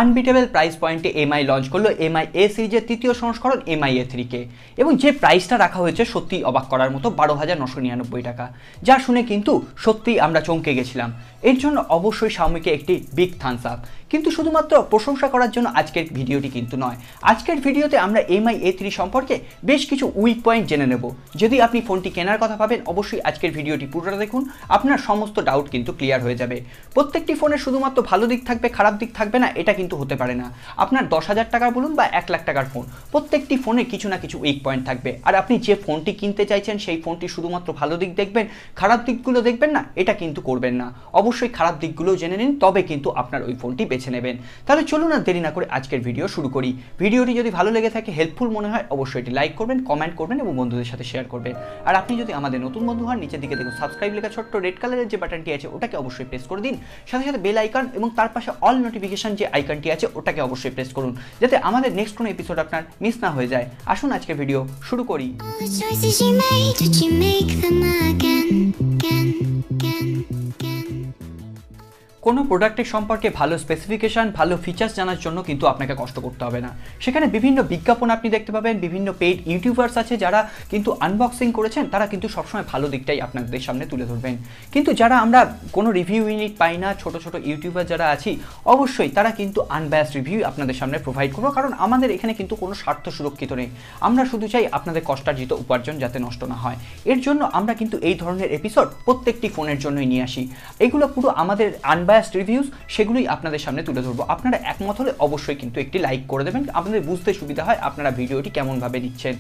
Unbeatable price পয়েন্টে MI launch করলো MI এ সিরিজের তৃতীয় সংস্করণ এমআই A3 এবং যে প্রাইসটা রাখা হয়েছে সত্যি অবাক করার মতো 12,999 টাকা, যা শুনে কিন্তু সত্যিই আমরা চমকে গেছিলাম। এর জন্য অবশ্যই শাওমিকে একটি বিগ থামস আপ। কিন্তু শুধুমাত্র প্রশংসা করার জন্য আজকের ভিডিওটি কিন্তু নয়। আজকের ভিডিওতে আমরা এমআই A3 সম্পর্কে বেশ কিছু উইক পয়েন্ট জেনে নেব। যদি আপনি ফোনটি কেনার কথা ভাবেন অবশ্যই আজকের ভিডিওটি পুরোটা দেখুন, আপনার সমস্ত ডাউট কিন্তু ক্লিয়ার হয়ে যাবে। প্রত্যেকটি ফোনের শুধুমাত্র ভালো দিক থাকবে, খারাপ দিক থাকবে না, এটা কিন্তু হতে পারে না। আপনার 10,000 টাকার বলুন বা 1 লাখ টাকার ফোন, প্রত্যেকটি ফোনে কিছু না কিছু উইক পয়েন্ট থাকবে। আর আপনি যে ফোনটি কিনতে চাইছেন সেই ফোনটি শুধুমাত্র ভালো দিক দেখবেন, খারাপ দিকগুলো দেখবেন না, এটা কিন্তু করবেন না। অবশ্যই খারাপ দিকগুলো জেনে নিন, তবে কিন্তু আপনার ওই ফোনটি বেছে নেবেন। তাহলে চলুন না দেরি না করে আজকের ভিডিও শুরু করি। ভিডিওটি যদি ভালো লেগে থাকে, হেল্পফুল মনে হয়, অবশ্যই এটি লাইক করবেন, কমেন্ট করবেন এবং বন্ধুদের সাথে শেয়ার করবেন। আর আপনি যদি আমাদের নতুন বন্ধু হন, নিচের দিকে দেখুন সাবস্ক্রাইব লেখা ছোট্ট রেড কালারের যে বাটনটি আছে ওটাকে অবশ্যই প্রেস করে দিন। সাথে সাথে বেল আইকন এবং তার পাশে অল নোটিফিকেশন যে আইকনটি আছে ওটাকে অবশ্যই প্রেস করুন, যাতে আমাদের নেক্সট কোনো এপিসোড আপনার মিস না হয়ে যায়। আসুন আজকের ভিডিও শুরু করি। কোনো প্রোডাক্টের সম্পর্কে ভালো স্পেসিফিকেশন, ভালো ফিচার্স জানার জন্য কিন্তু আপনাকে কষ্ট করতে হবে না। সেখানে বিভিন্ন বিজ্ঞাপন আপনি দেখতে পাবেন, বিভিন্ন পেইড ইউটিউবার্স আছে যারা কিন্তু আনবক্সিং করেছেন, তারা কিন্তু সবসময় ভালো দিকটাই আপনাদের সামনে তুলে ধরবেন। কিন্তু যারা আমরা কোনো রিভিউ ইউনিট পাই না, ছোট ছোট ইউটিউবার যারা আছি, অবশ্যই তারা কিন্তু আনবায়াসড রিভিউ আপনাদের সামনে প্রোভাইড করবো, কারণ আমাদের এখানে কিন্তু কোনো স্বার্থ সুরক্ষিত নেই। আমরা শুধু চাই আপনাদের কষ্টার্জিত উপার্জন যাতে নষ্ট না হয়। এর জন্য আমরা কিন্তু এই ধরনের এপিসোড প্রত্যেকটি ফোনের জন্যই নিয়ে আসি। এগুলো পুরো আমাদের আনবায়াসড রিভিউজ, সেগুলোই আপনাদের সামনে তুলে ধরবো। আপনারা একমত হলে অবশ্যই কিন্তু একটি লাইক করে দেবেন, আপনাদের বুঝতে সুবিধা হয় আপনারা ভিডিওটি কেমনভাবে নিচ্ছেন।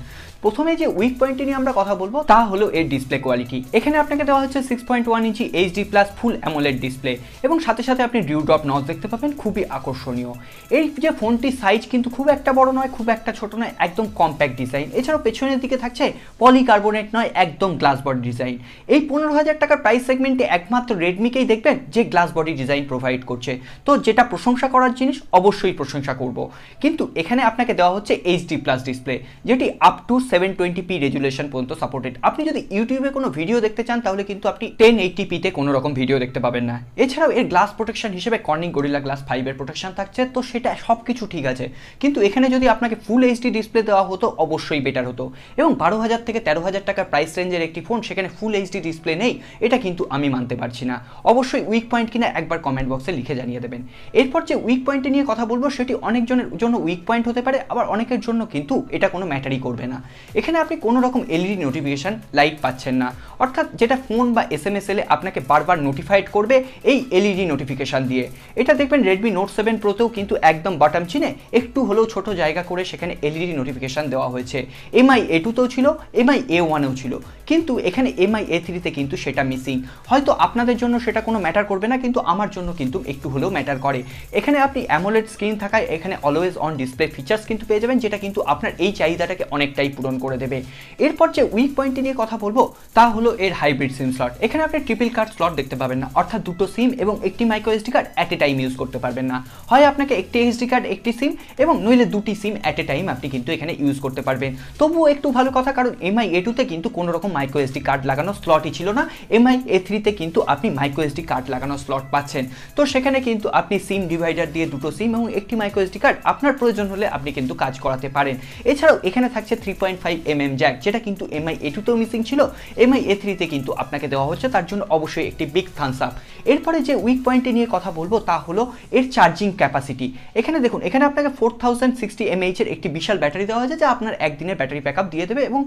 প্রথমে যে উইক পয়েন্টটি নিয়ে আমরা কথা বলবো তা হলো এর ডিসপ্লে কোয়ালিটি। এখানে আপনাকে দেওয়া হচ্ছে 6.1 ইঞ্চি HD+ ফুল অ্যামোলেড ডিসপ্লে এবং সাথে সাথে আপনি ডিউ ড্রপ নচ দেখতে পাবেন, খুবই আকর্ষণীয়। এই যে ফোনটির সাইজ কিন্তু খুব একটা বড় নয়, খুব একটা ছোট নয়, একদম কম্প্যাক্ট ডিজাইন। এছাড়াও পেছনের দিকে থাকছে পলিকার্বনেট নয়, একদম গ্লাস বডি ডিজাইন। এই 15,000 টাকার প্রাইস সেগমেন্টে একমাত্র রেডমিকেই দেখবেন যে গ্লাস বডি ডিজাইন প্রোভাইড করছে। তো যেটা প্রশংসা করার জিনিস, অবশ্যই প্রশংসা করব। কিন্তু এখানে আপনাকে দেওয়া হচ্ছে HD+ ডিসপ্লে, যেটি আপ টু 720p রেজুলেশন পর্যন্ত সাপোর্টেড। আপনি যদি ইউটিউবে কোনো ভিডিও দেখতে চান তাহলে কিন্তু আপনি 1080p তে কোনো রকম ভিডিও দেখতে পাবেন না। এছাড়াও এর গ্লাস প্রোটেকশন হিসেবে কর্নিং গরিলা গ্লাস 5 এর প্রোটেকশন থাকছে, তো সেটা সব কিছু ঠিক আছে। কিন্তু এখানে যদি আপনাকে ফুল HD ডিসপ্লে দেওয়া হতো অবশ্যই বেটার হতো। এবং 12,000 থেকে 13,000 টাকার প্রাইস রেঞ্জের একটি ফোন, সেখানে ফুল HD ডিসপ্লে নেই, এটা কিন্তু আমি মানতে পারছি না। অবশ্যই উইক পয়েন্ট কিনা একবার কমেন্ট বক্সে লিখে জানিয়ে দেবেন। এরপর যে উইক পয়েন্টে নিয়ে কথা বলবো সেটি অনেকজনের জন্য উইক পয়েন্ট হতে পারে, আবার অনেকের জন্য কিন্তু এটা কোনো ম্যাটারই করবে না। এখানে আপনি কোনো রকম LED নোটিফিকেশন লাইট পাচ্ছেন না, অর্থাৎ যেটা ফোন বা SMS এলে আপনাকে বারবার নোটিফাইড করবে এই LED নোটিফিকেশন দিয়ে। এটা দেখবেন Redmi Note 7 Proতেও কিন্তু একদম বটম চিনে একটু হলেও ছোট জায়গা করে সেখানে LED নোটিফিকেশন দেওয়া হয়েছে। MI A2 তেও ছিল, MI A1 এও ছিল, কিন্তু এখানে MI A3 তে কিন্তু সেটা মিসিং। হয়তো আপনাদের জন্য সেটা কোনো ম্যাটার করবে না, কিন্তু আমার জন্য কিন্তু একটু হলেও ম্যাটার করে। এখানে আপনি অ্যামোলেড স্ক্রিন থাকায় এখানে অলওয়েজ অন ডিসপ্লে ফিচার্স কিন্তু পেয়ে যাবেন, যেটা কিন্তু আপনার এই চাহিদাটাকে অনেকটাই পূরণ করে দেবে। এরপর যে উইক পয়েন্টটি নিয়ে কথা বলবো তা হলো এর হাইব্রিড সিম স্লট। এখানে আপনি ট্রিপল কার্ড স্লট দেখতে পাবেন না, অর্থাৎ দুটো সিম এবং একটি micro SD card at a time use করতে পারবেন না। হয় আপনাকে একটি SD কার্ড, একটি সিম, এবং নইলে দুটি সিম অ্যাট এ টাইম আপনি কিন্তু এখানে ইউজ করতে পারবেন। তবুও একটু ভালো কথা, কারণ MI A2 তে কিন্তু কোনো রকম মাইক্রো SD কার্ড লাগানো স্লটই ছিল না। MI A3 তে কিন্তু আপনি মাইক্রো SD কার্ড লাগানো স্লট পাচ্ছেন। তো সেখানে কিন্তু আপনি সিম ডিভাইডার দিয়ে দুটো সিম এবং একটি মাইক্রো SD কার্ড আপনার প্রয়োজন হলে আপনি কিন্তু কাজ করাতে পারেন। এছাড়াও এখানে থাকছে 3.5mm জ্যাক, যেটা কিন্তু MI A2 তেও মিসিং ছিল, MI A3 তে কিন্তু আপনাকে দেওয়া হচ্ছে, তার জন্য অবশ্যই একটি বিগ থামস আপ। এরপরে যে উইক পয়েন্টে নিয়ে কথা বলবো তা হলো এর চার্জিং ক্যাপাসিটি। এখানে দেখুন, এখানে আপনাকে 4060 mAh এর একটি বিশাল ব্যাটারি দেওয়া হয়েছে, যা আপনার একদিনের ব্যাটারি ব্যাকআপ দিয়ে দেবে, এবং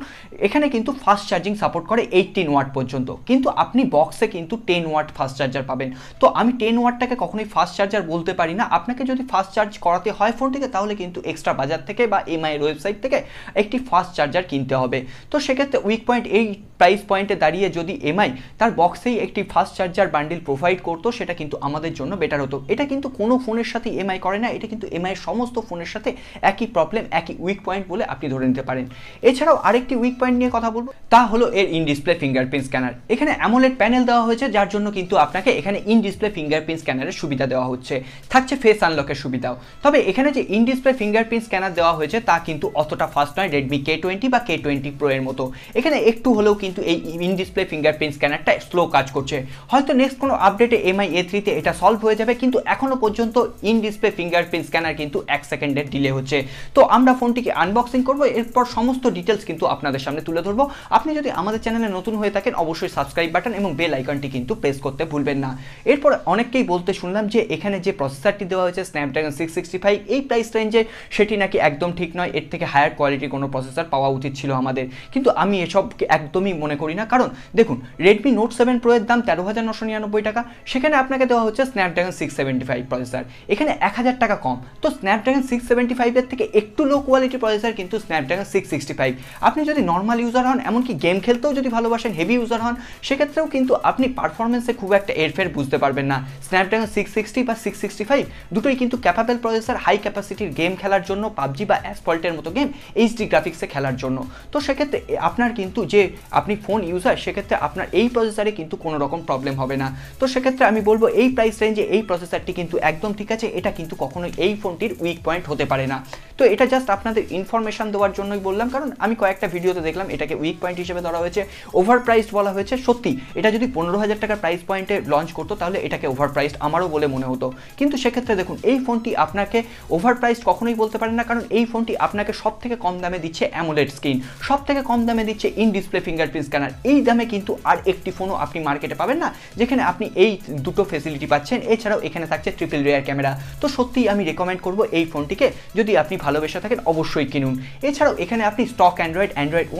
এখানে কিন্তু ফাস্ট চার্জিং সাপোর্ট করে 18 ওয়াট পর্যন্ত। কিন্তু আপনি বক্সে কিন্তু 10 ওয়াট ফাস্ট চার্জার পাবেন। তো আমি 10 ওয়াটটাকে কখনোই ফাস্ট চার্জার বলতে পারি না। আপনাকে যদি ফাস্ট চার্জ করাতে হয় ফোনটিকে, তাহলে কিন্তু এক্সট্রা বাজার থেকে বা MI এর ওয়েবসাইট থেকে একটি ফাস্ট চার্জার কিনতে হবে। তো সেক্ষেত্রে উইক পয়েন্ট এই প্রাইস পয়েন্টে দাঁড়িয়ে যদি MI তার বক্সেই একটি ফাস্ট চার্জার বান্ডিল প্রোভাইড করতো, সেটা কিন্তু আমাদের জন্য বেটার হতো। এটা কিন্তু কোনো ফোনের সাথে MI করে না, এটা কিন্তু MI এর সমস্ত ফোনের সাথে একই প্রবলেম, একই উইক পয়েন্ট বলে আপনি ধরে নিতে পারেন। এছাড়াও আরেকটি উইক পয়েন্ট নিয়ে কথা বলবো তা হলো এর ইন ডিসপ্লে ফিঙ্গারপ্রিন্ট স্ক্যানার। এখানে অ্যামোলেড প্যানেল দেওয়া হয়েছে, যার জন্য কিন্তু আপনাকে এখানে ইন ডিসপ্লে ফিঙ্গারপ্রিন্ট স্ক্যানারের সুবিধা দেওয়া হচ্ছে, থাকছে ফেস আনলকের সুবিধাও। তবে এখানে যে ইন ডিসপ্লে ফিঙ্গারপ্রিন্ট স্ক্যানার দেওয়া হয়েছে তা কিন্তু অতটা ফাস্ট নয় রেডমি K20 বা K20 Pro এর মতো। এখানে একটু হলেও কিন্তু এই ইন ডিসপ্লে ফিঙ্গারপ্রিন্ট স্ক্যানারটা স্লো কাজ করছে। হয়তো নেক্সট কোনো আপডেটে MI A3-তে এটা সলভ হয়ে যাবে, কিন্তু এখনো পর্যন্ত ইন ডিসপ্লে ফিঙ্গারপ্রিন্ট স্ক্যানার কিন্তু 1 সেকেন্ডের ডিলে হচ্ছে। তো আমরা ফোনটিকে আনবক্সিং করব, এরপর সমস্ত ডিটেলস কিন্তু আপনাদের সামনে তুলে ধরবো। আপনি যদি আমাদের চ্যানেলে নতুন হয়ে থাকেন অবশ্যই সাবস্ক্রাইব বাটন এবং বেল আইকনটি কিন্তু প্রেস করতে ভুলবেন না। এরপর অনেককেই বলতে শুনলাম যে এখানে যে প্রসেসরটি দেওয়া হয়েছে স্ন্যাপড্রাগন 665 এই প্রাইস রেঞ্জে সেটি নাকি একদম ঠিক নয়, এর থেকে হায়ার কোয়ালিটির কোনো প্রসেসর পাওয়া উচিত ছিল আমাদের, কিন্তু আমি এসবকে একদমই মনে করি না। কারণ দেখুন রেডমি নোট 7 প্রো এর দাম 13,999 টাকা, সেখানে আপনাকে দেওয়া হচ্ছে স্ন্যাপড্রাগন 675 প্রসেসর, এখানে 1000 টাকা কম। তো স্ন্যাপড্রাগন 675 এর থেকে একটু লো কোয়ালিটি প্রসেসর কিন্তু স্ন্যাপড্রাগন 665। আপনি যদি নর্মাল ইউজার হন, এমনকি গেম খেলতেও যদি ভালোবাসেন, হেভি ইউজার হন, সেক্ষেত্রেও কিন্তু আপনি পারফরমেন্সে খুব একটা এরফের বুঝতে পারবেন না। স্ন্যাপড্রাগন 660 বা 665 দুটোই কিন্তু ক্যাপাবল প্রসেসর হাই ক্যাপাসিটির গেম খেলার জন্য, পাবজি বা অ্যাসফল্টের মতো গেম এইচডি গ্রাফিক্সে খেলার জন্য। তো সেক্ষেত্রে আপনার কিন্তু যে আপনি ফোন ইউজার, সেক্ষেত্রে আপনার এই প্রসেসরে কিন্তু কোনো রকম প্রবলেম হবে না। তো সেক্ষেত্রে আমি বলবো এই প্রাইস রেঞ্জে এই প্রসেসরটি কিন্তু একদম ঠিক আছে, এটা কিন্তু কখনোই এই ফোনটির উইক পয়েন্ট হতে পারে না। তো এটা জাস্ট আপনাদের ইনফরমেশন দেওয়ার জন্যই বললাম, কারণ আমি কয়েকটা ভিডিওতে দেখলাম এটাকে উইক পয়েন্ট হিসেবে ধরা হয়েছে, ওভার প্রাইসড বলা হয়েছে। সত্যি এটা যদি 15,000 টাকার প্রাইস পয়েন্টে লঞ্চ করতো তাহলে এটাকে ওভার প্রাইসড আমারও বলে মনে হতো, কিন্তু সেক্ষেত্রে দেখুন এই ফোনটি আপনাকে ওভার প্রাইসড কখনোই বলতে পারেন না, কারণ এই ফোনটি আপনাকে সব থেকে কম দামে দিচ্ছে অ্যামোলেড স্ক্রিন, সব থেকে কম দামে দিচ্ছে ইন ডিসপ্লে ফিঙ্গারপ্রিন্ট স্ক্যানার। এই দামে কিন্তু আর একটি ফোনও আপনি মার্কেটে পাবেন না যেখানে আপনি এই দুটো ফেসিলিটি পাচ্ছেন। এছাড়াও এখানে থাকছে ট্রিপল রিয়ার ক্যামেরা। তো সত্যিই আমি রেকমেন্ড করব এই ফোনটিকে, যদি আপনি ভালোবেসে থাকেন অবশ্যই কিনুন। এছাড়াও এখানে আপনি স্টক অ্যান্ড্রয়েড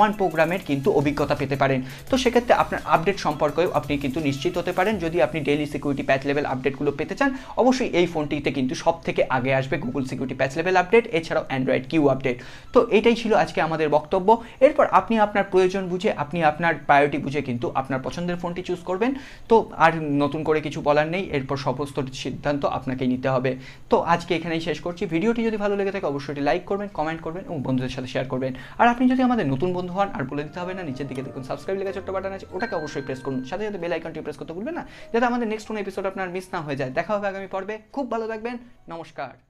1 প্রোগ্রামের কিন্তু অভিজ্ঞতা পেতে পারেন। তো সেক্ষেত্রে আপনার আপডেট সম্পর্কেও আপনি কিন্তু নিশ্চিত হতে পারেন। যদি আপনি ডেইলি সিকিউরিটি প্যাচ লেভেল আপডেটগুলো পেতে চান, অবশ্যই এই ফোনটিতে কিন্তু সব থেকে আগে আসবে গুগল সিকিউরিটি প্যাচ লেভেল আপডেট, এছাড়াও অ্যান্ড্রয়েড কিউ আপডেট। তো এটাই ছিল আজকে আমাদের বক্তব্য। এরপর আপনি আপনার প্রয়োজন বুঝে, আপনি আপনার প্রায়োরিটি বুঝে কিন্তু আপনার পছন্দের ফোনটি চুজ করবেন। তো আর নতুন করে কিছু বলার নেই, এরপর সমস্ত সিদ্ধান্ত আপনাকেই নিতে হবে। তো আজকে এখানেই শেষ করছি। ভিডিওটি যদি ভালো লেগে থাকে অবশ্যই লাইক করবেন, কমেন্ট করবেন এবং বন্ধুদের সাথে শেয়ার করবেন। আর আপনি যদি আমাদের নতুন বন্ধু হন, আর বলে দিতে হবে না, নিচের দিকে দেখুন সাবস্ক্রাইব লেখা ছোট্ট বাটন আছে, ওটাকে অবশ্যই প্রেস করুন। সাথে সাথে বেল আইকনটি প্রেস করতে ভুলবেন না, যাতে আমাদের নেক্সট কোনো এপিসোড আপনার মিস না হয়ে যায়। দেখা হবে আগামী পর্বে। খুব ভালো থাকবেন। নমস্কার।